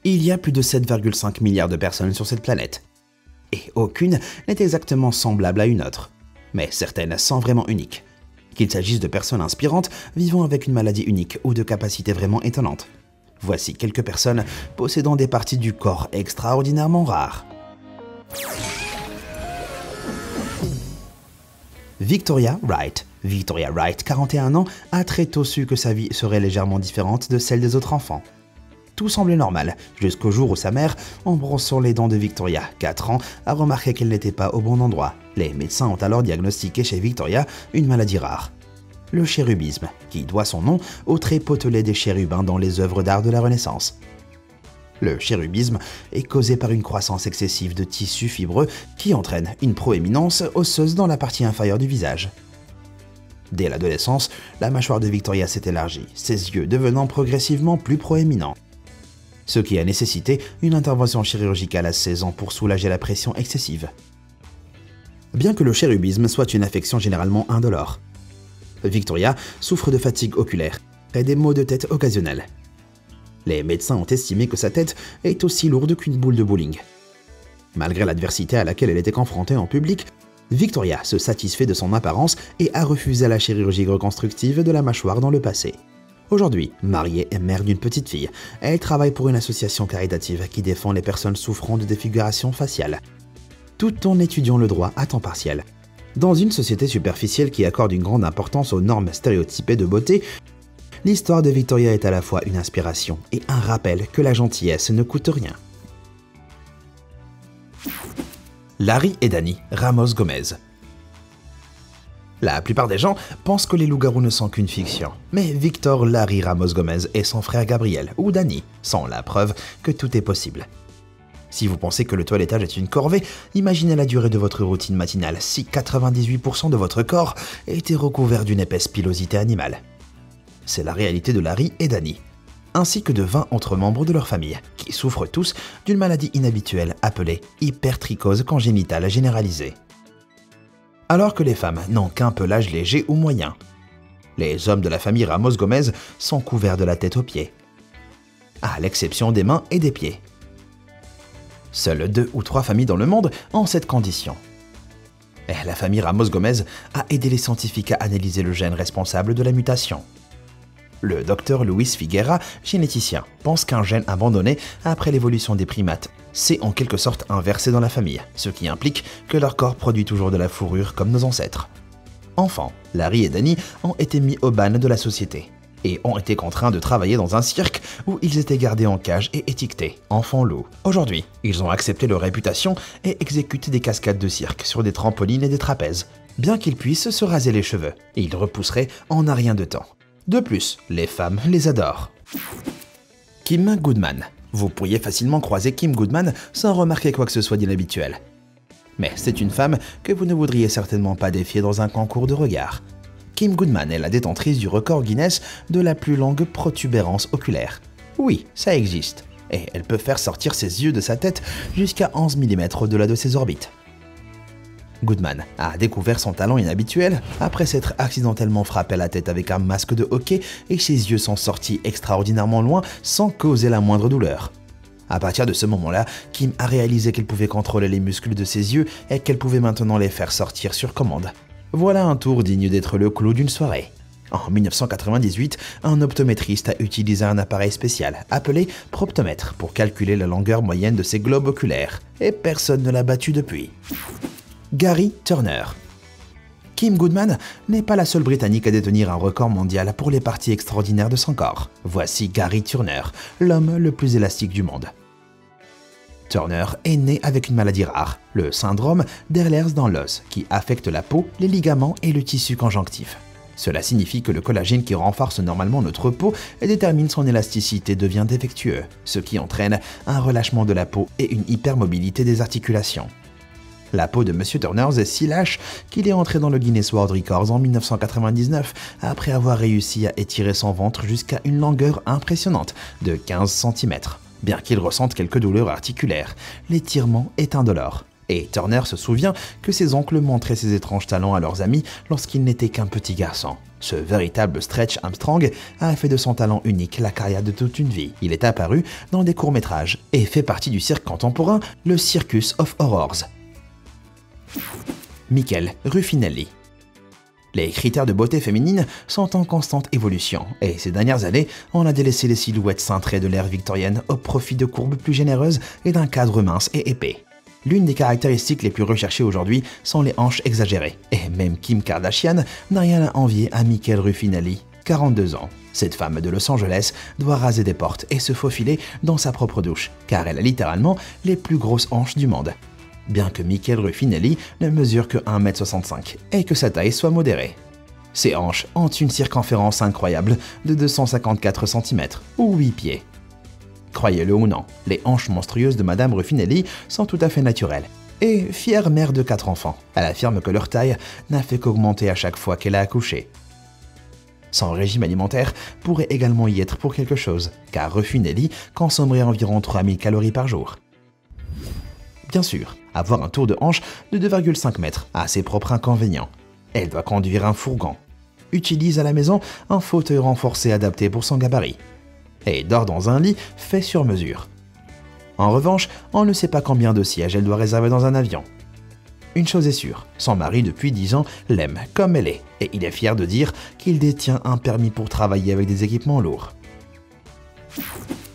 Il y a plus de 7,5 milliards de personnes sur cette planète. Et aucune n'est exactement semblable à une autre. Mais certaines sont vraiment uniques. Qu'il s'agisse de personnes inspirantes, vivant avec une maladie unique ou de capacités vraiment étonnantes. Voici quelques personnes possédant des parties du corps extraordinairement rares. Victoria Wright. Victoria Wright, 41 ans, a très tôt su que sa vie serait légèrement différente de celle des autres enfants. Tout semblait normal, jusqu'au jour où sa mère, en brossant les dents de Victoria, 4 ans, a remarqué qu'elle n'était pas au bon endroit. Les médecins ont alors diagnostiqué chez Victoria une maladie rare. Le chérubisme, qui doit son nom au trait potelé des chérubins dans les œuvres d'art de la Renaissance. Le chérubisme est causé par une croissance excessive de tissus fibreux qui entraîne une proéminence osseuse dans la partie inférieure du visage. Dès l'adolescence, la mâchoire de Victoria s'est élargie, ses yeux devenant progressivement plus proéminents. Ce qui a nécessité une intervention chirurgicale à 16 ans pour soulager la pression excessive. Bien que le chérubisme soit une affection généralement indolore, Victoria souffre de fatigue oculaire et des maux de tête occasionnels. Les médecins ont estimé que sa tête est aussi lourde qu'une boule de bowling. Malgré l'adversité à laquelle elle était confrontée en public, Victoria se satisfait de son apparence et a refusé la chirurgie reconstructive de la mâchoire dans le passé. Aujourd'hui, mariée et mère d'une petite fille, elle travaille pour une association caritative qui défend les personnes souffrant de défiguration faciale, tout en étudiant le droit à temps partiel. Dans une société superficielle qui accorde une grande importance aux normes stéréotypées de beauté, l'histoire de Victoria est à la fois une inspiration et un rappel que la gentillesse ne coûte rien. Larry et Danny Ramos Gomez. La plupart des gens pensent que les loups-garous ne sont qu'une fiction, mais Victor Larry Ramos Gomez et son frère Gabriel, ou Danny, sont la preuve que tout est possible. Si vous pensez que le toilettage est une corvée, imaginez la durée de votre routine matinale si 98% de votre corps était recouvert d'une épaisse pilosité animale. C'est la réalité de Larry et Danny, ainsi que de 20 autres membres de leur famille, qui souffrent tous d'une maladie inhabituelle appelée hypertrichose congénitale généralisée. Alors que les femmes n'ont qu'un pelage léger ou moyen. Les hommes de la famille Ramos Gomez sont couverts de la tête aux pieds, à l'exception des mains et des pieds. Seules 2 ou 3 familles dans le monde ont cette condition. Et la famille Ramos Gomez a aidé les scientifiques à analyser le gène responsable de la mutation. Le docteur Luis Figuera, généticien, pense qu'un gène abandonné après l'évolution des primates s'est en quelque sorte inversé dans la famille, ce qui implique que leur corps produit toujours de la fourrure comme nos ancêtres. Enfants, Larry et Danny ont été mis au ban de la société et ont été contraints de travailler dans un cirque où ils étaient gardés en cage et étiquetés « enfants loups ». Aujourd'hui, ils ont accepté leur réputation et exécutent des cascades de cirque sur des trampolines et des trapèzes. Bien qu'ils puissent se raser les cheveux, ils repousseraient en un rien de temps. De plus, les femmes les adorent. Kim Goodman. Vous pourriez facilement croiser Kim Goodman sans remarquer quoi que ce soit d'inhabituel. Mais c'est une femme que vous ne voudriez certainement pas défier dans un concours de regard. Kim Goodman est la détentrice du record Guinness de la plus longue protubérance oculaire. Oui, ça existe. Et elle peut faire sortir ses yeux de sa tête jusqu'à 11 mm au-delà de ses orbites. Goodman a découvert son talent inhabituel après s'être accidentellement frappé la tête avec un masque de hockey et ses yeux sont sortis extraordinairement loin sans causer la moindre douleur. À partir de ce moment-là, Kim a réalisé qu'elle pouvait contrôler les muscles de ses yeux et qu'elle pouvait maintenant les faire sortir sur commande. Voilà un tour digne d'être le clou d'une soirée. En 1998, un optométriste a utilisé un appareil spécial appelé proptomètre pour calculer la longueur moyenne de ses globes oculaires, et personne ne l'a battu depuis. Gary Turner. Kim Goodman n'est pas la seule Britannique à détenir un record mondial pour les parties extraordinaires de son corps. Voici Gary Turner, l'homme le plus élastique du monde. Turner est né avec une maladie rare, le syndrome d'Ehlers dans l'os, qui affecte la peau, les ligaments et le tissu conjonctif. Cela signifie que le collagène qui renforce normalement notre peau et détermine son élasticité devient défectueux, ce qui entraîne un relâchement de la peau et une hypermobilité des articulations. La peau de M. Turner est si lâche qu'il est entré dans le Guinness World Records en 1999 après avoir réussi à étirer son ventre jusqu'à une longueur impressionnante de 15 cm. Bien qu'il ressente quelques douleurs articulaires, l'étirement est indolore. Et Turner se souvient que ses oncles montraient ses étranges talents à leurs amis lorsqu'il n'était qu'un petit garçon. Ce véritable Stretch Armstrong a fait de son talent unique la carrière de toute une vie. Il est apparu dans des courts-métrages et fait partie du cirque contemporain, le Circus of Horrors. Michael Ruffinelli. Les critères de beauté féminine sont en constante évolution, et ces dernières années, on a délaissé les silhouettes cintrées de l'ère victorienne au profit de courbes plus généreuses et d'un cadre mince et épais. L'une des caractéristiques les plus recherchées aujourd'hui sont les hanches exagérées, et même Kim Kardashian n'a rien à envier à Michael Ruffinelli, 42 ans. Cette femme de Los Angeles doit raser des portes et se faufiler dans sa propre douche, car elle a littéralement les plus grosses hanches du monde. Bien que Michael Ruffinelli ne mesure que 1,65 m et que sa taille soit modérée. Ses hanches ont une circonférence incroyable de 254 cm ou 8 pieds. Croyez-le ou non, les hanches monstrueuses de Madame Ruffinelli sont tout à fait naturelles. Et fière mère de 4 enfants, elle affirme que leur taille n'a fait qu'augmenter à chaque fois qu'elle a accouché. Son régime alimentaire pourrait également y être pour quelque chose, car Ruffinelli consommerait environ 3000 calories par jour. Bien sûr, avoir un tour de hanche de 2,5 m a ses propres inconvénients. Elle doit conduire un fourgon, utilise à la maison un fauteuil renforcé adapté pour son gabarit, et dort dans un lit fait sur mesure. En revanche, on ne sait pas combien de sièges elle doit réserver dans un avion. Une chose est sûre, son mari depuis 10 ans l'aime comme elle est, et il est fier de dire qu'il détient un permis pour travailler avec des équipements lourds.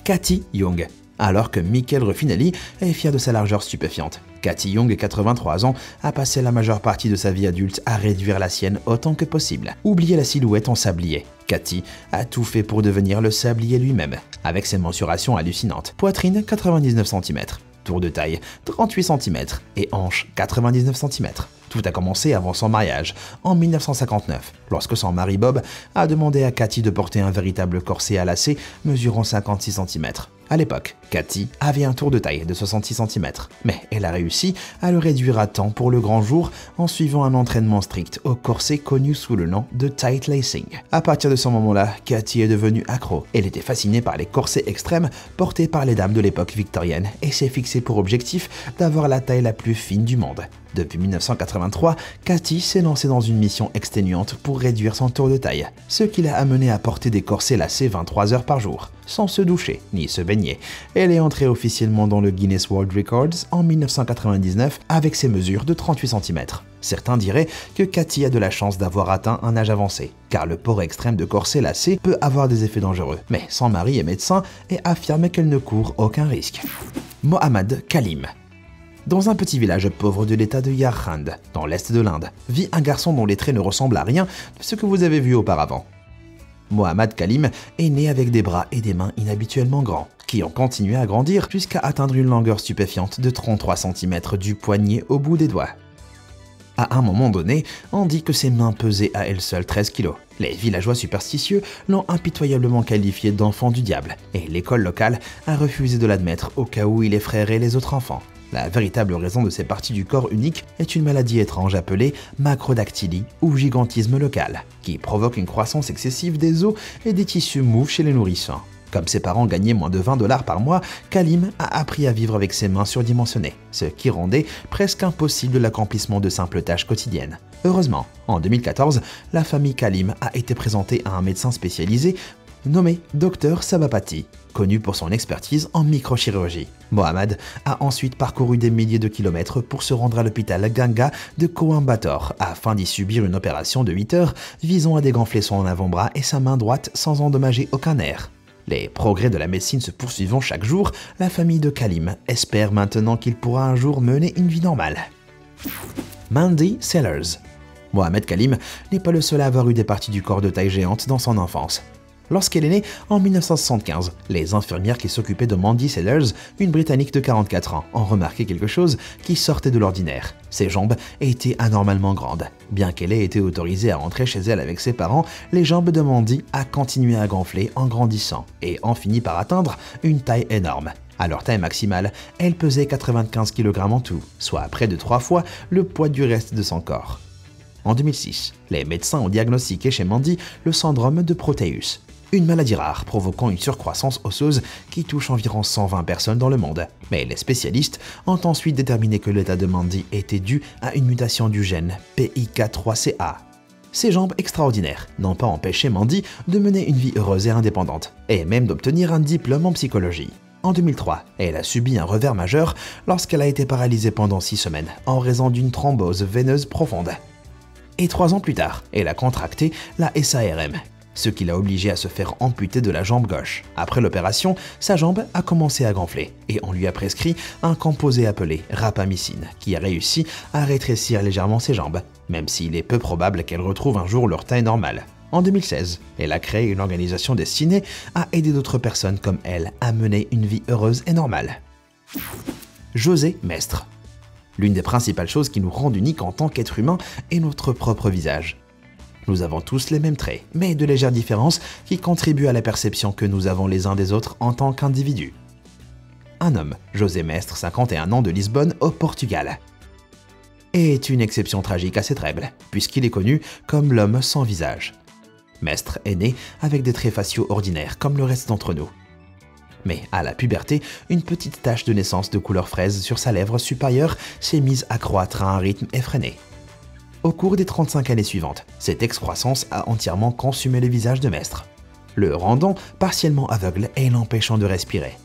Cathy Young. Alors que Michael Ruffinelli est fier de sa largeur stupéfiante. Cathy Young, 83 ans, a passé la majeure partie de sa vie adulte à réduire la sienne autant que possible. Oubliez la silhouette en sablier. Cathy a tout fait pour devenir le sablier lui-même, avec ses mensurations hallucinantes. Poitrine 99 cm, tour de taille 38 cm et hanche 99 cm. Tout a commencé avant son mariage, en 1959, lorsque son mari Bob a demandé à Cathy de porter un véritable corset à lacets mesurant 56 cm. À l'époque, Cathy avait un tour de taille de 66 cm, mais elle a réussi à le réduire à temps pour le grand jour en suivant un entraînement strict au corset connu sous le nom de tight lacing. À partir de ce moment-là, Cathy est devenue accro. Elle était fascinée par les corsets extrêmes portés par les dames de l'époque victorienne et s'est fixé pour objectif d'avoir la taille la plus fine du monde. Depuis 1983, Cathy s'est lancée dans une mission exténuante pour réduire son tour de taille, ce qui l'a amenée à porter des corsets lacés 23 heures par jour, sans se doucher ni se baigner. Elle est entrée officiellement dans le Guinness World Records en 1999 avec ses mesures de 38 cm. Certains diraient que Cathy a de la chance d'avoir atteint un âge avancé, car le port extrême de corsets lacés peut avoir des effets dangereux. Mais son mari est médecin et affirme qu'elle ne court aucun risque. Mohammad Kalim. Dans un petit village pauvre de l'état de Jharkhand, dans l'est de l'Inde, vit un garçon dont les traits ne ressemblent à rien de ce que vous avez vu auparavant. Mohammad Kalim est né avec des bras et des mains inhabituellement grands, qui ont continué à grandir jusqu'à atteindre une longueur stupéfiante de 33 cm du poignet au bout des doigts. À un moment donné, on dit que ses mains pesaient à elles seules 13 kg. Les villageois superstitieux l'ont impitoyablement qualifié d'enfant du diable, et l'école locale a refusé de l'admettre au cas où il effraierait les autres enfants. La véritable raison de ces parties du corps uniques est une maladie étrange appelée macrodactylie ou gigantisme local, qui provoque une croissance excessive des os et des tissus mous chez les nourrissons. Comme ses parents gagnaient moins de 20 $ par mois, Kalim a appris à vivre avec ses mains surdimensionnées, ce qui rendait presque impossible l'accomplissement de simples tâches quotidiennes. Heureusement, en 2014, la famille Kalim a été présentée à un médecin spécialisé nommé Dr Sabapathy, connu pour son expertise en microchirurgie. Mohammad a ensuite parcouru des milliers de kilomètres pour se rendre à l'hôpital Ganga de Coimbatore afin d'y subir une opération de 8 heures visant à dégonfler son avant-bras et sa main droite sans endommager aucun nerf. Les progrès de la médecine se poursuivant chaque jour, la famille de Kalim espère maintenant qu'il pourra un jour mener une vie normale. Mandy Sellers. Mohammad Kalim n'est pas le seul à avoir eu des parties du corps de taille géante dans son enfance. Lorsqu'elle est née en 1975, les infirmières qui s'occupaient de Mandy Sellers, une Britannique de 44 ans, ont remarqué quelque chose qui sortait de l'ordinaire. Ses jambes étaient anormalement grandes. Bien qu'elle ait été autorisée à rentrer chez elle avec ses parents, les jambes de Mandy a continué à gonfler en grandissant et ont fini par atteindre une taille énorme. À leur taille maximale, elle pesait 95 kg en tout, soit près de 3 fois le poids du reste de son corps. En 2006, les médecins ont diagnostiqué chez Mandy le syndrome de Proteus, une maladie rare provoquant une surcroissance osseuse qui touche environ 120 personnes dans le monde. Mais les spécialistes ont ensuite déterminé que l'état de Mandy était dû à une mutation du gène PIK3CA. Ses jambes extraordinaires n'ont pas empêché Mandy de mener une vie heureuse et indépendante, et même d'obtenir un diplôme en psychologie. En 2003, elle a subi un revers majeur lorsqu'elle a été paralysée pendant 6 semaines en raison d'une thrombose veineuse profonde. Et 3 ans plus tard, elle a contracté la SARM, ce qui l'a obligée à se faire amputer de la jambe gauche. Après l'opération, sa jambe a commencé à gonfler et on lui a prescrit un composé appelé rapamycine qui a réussi à rétrécir légèrement ses jambes, même s'il est peu probable qu'elle retrouve un jour leur taille normale. En 2016, elle a créé une organisation destinée à aider d'autres personnes comme elle à mener une vie heureuse et normale. José Mestre. L'une des principales choses qui nous rendent uniques en tant qu'être humain est notre propre visage. Nous avons tous les mêmes traits, mais de légères différences qui contribuent à la perception que nous avons les uns des autres en tant qu'individus. Un homme, José Mestre, 51 ans, de Lisbonne, au Portugal, est une exception tragique à cette règle, puisqu'il est connu comme l'homme sans visage. Mestre est né avec des traits faciaux ordinaires, comme le reste d'entre nous. Mais à la puberté, une petite tache de naissance de couleur fraise sur sa lèvre supérieure s'est mise à croître à un rythme effréné. Au cours des 35 années suivantes, cette excroissance a entièrement consumé le visage de Mestre, le rendant partiellement aveugle et l'empêchant de respirer.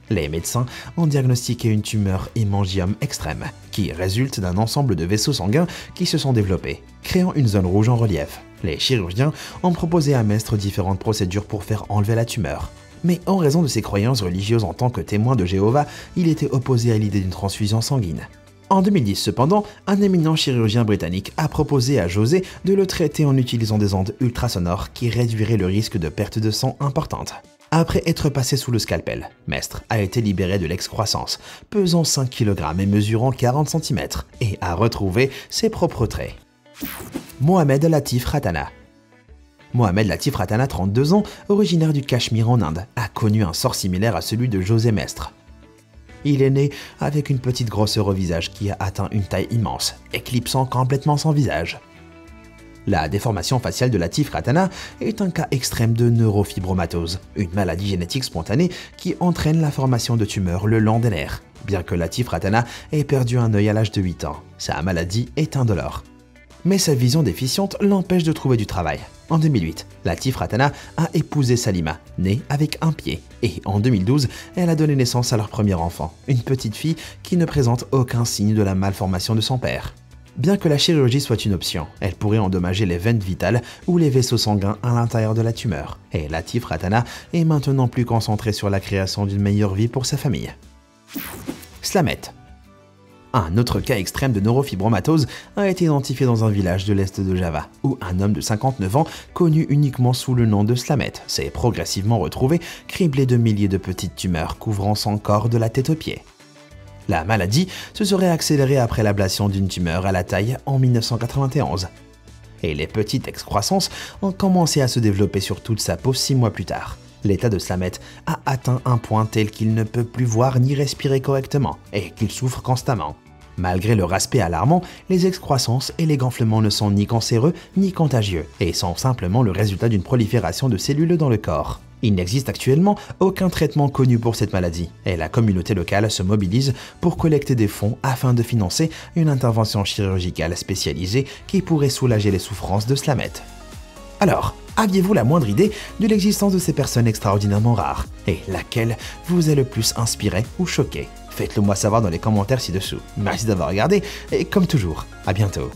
Les médecins ont diagnostiqué une tumeur hémangiome extrême, qui résulte d'un ensemble de vaisseaux sanguins qui se sont développés, créant une zone rouge en relief. Les chirurgiens ont proposé à Mestre différentes procédures pour faire enlever la tumeur. Mais en raison de ses croyances religieuses en tant que témoin de Jéhovah, il était opposé à l'idée d'une transfusion sanguine. En 2010 cependant, un éminent chirurgien britannique a proposé à José de le traiter en utilisant des ondes ultrasonores qui réduiraient le risque de perte de sang importante. Après être passé sous le scalpel, Mestre a été libéré de l'excroissance, pesant 5 kg et mesurant 40 cm, et a retrouvé ses propres traits. Mohamed Latif Ratana. Mohamed Latif Ratana, 32 ans, originaire du Cachemire en Inde, a connu un sort similaire à celui de José Mestre. Il est né avec une petite grosseur au visage qui a atteint une taille immense, éclipsant complètement son visage. La déformation faciale de Latif Ratana est un cas extrême de neurofibromatose, une maladie génétique spontanée qui entraîne la formation de tumeurs le long des nerfs. Bien que Latif Ratana ait perdu un œil à l'âge de 8 ans, sa maladie est indolore. Mais sa vision déficiente l'empêche de trouver du travail. En 2008, Latif Ratana a épousé Salima, née avec un pied, et en 2012, elle a donné naissance à leur premier enfant, une petite fille qui ne présente aucun signe de la malformation de son père. Bien que la chirurgie soit une option, elle pourrait endommager les veines vitales ou les vaisseaux sanguins à l'intérieur de la tumeur, et Latif Ratana est maintenant plus concentré sur la création d'une meilleure vie pour sa famille. Slamet. Un autre cas extrême de neurofibromatose a été identifié dans un village de l'est de Java, où un homme de 59 ans, connu uniquement sous le nom de Slamet, s'est progressivement retrouvé criblé de milliers de petites tumeurs couvrant son corps de la tête aux pieds. La maladie se serait accélérée après l'ablation d'une tumeur à la taille en 1991. Et les petites excroissances ont commencé à se développer sur toute sa peau 6 mois plus tard. L'état de Slamet a atteint un point tel qu'il ne peut plus voir ni respirer correctement et qu'il souffre constamment. Malgré leur aspect alarmant, les excroissances et les gonflements ne sont ni cancéreux ni contagieux et sont simplement le résultat d'une prolifération de cellules dans le corps. Il n'existe actuellement aucun traitement connu pour cette maladie et la communauté locale se mobilise pour collecter des fonds afin de financer une intervention chirurgicale spécialisée qui pourrait soulager les souffrances de Slamet. Alors, aviez-vous la moindre idée de l'existence de ces personnes extraordinairement rares et laquelle vous est le plus inspiré ou choqué? Faites-le moi savoir dans les commentaires ci-dessous. Merci d'avoir regardé et comme toujours, à bientôt.